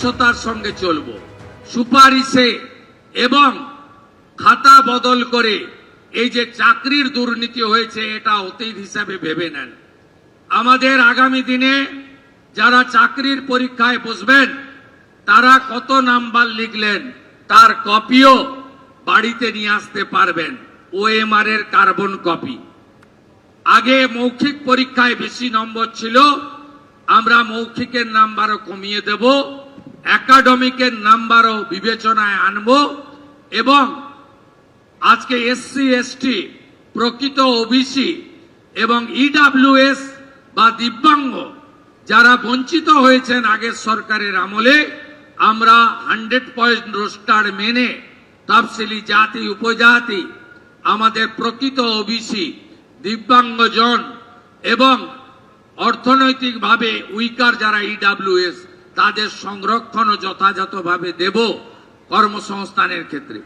স্বচ্ছতার সঙ্গে চলব, সুপারিশে এবং খাতা বদল করে এই যে চাকরির দুর্নীতি হয়েছে এটা অতীত হিসাবে ভেবে নেন। আমাদের আগামী দিনে যারা চাকরির পরীক্ষায় বসবেন তারা কত নাম্বার লিখলেন তার কপিও বাড়িতে নিয়ে আসতে পারবেন, ওএমআর এর কার্বন কপি। আগে মৌখিক পরীক্ষায় বেশি নম্বর ছিল, আমরা মৌখিকের নাম্বারও কমিয়ে দেব, একাডেমিকের নাম্বারও বিবেচনায় আনব এবং আজকে এসসি এসটি, প্রকৃত ওবিসি এবং ইডব্লিউএস বা দিব্যাঙ্গ যারা বঞ্চিত হয়েছেন আগের সরকারের আমলে, আমরা 100% রোস্টার মেনে তফসিলি জাতি উপজাতি, আমাদের প্রকৃত ওবিসি, দিব্যাঙ্গজন এবং অর্থনৈতিকভাবে উইকার যারা ইডব্লিউএস তাদের সংরক্ষণ যথাযথভাবে দেব কর্মসংস্থানের ক্ষেত্রে।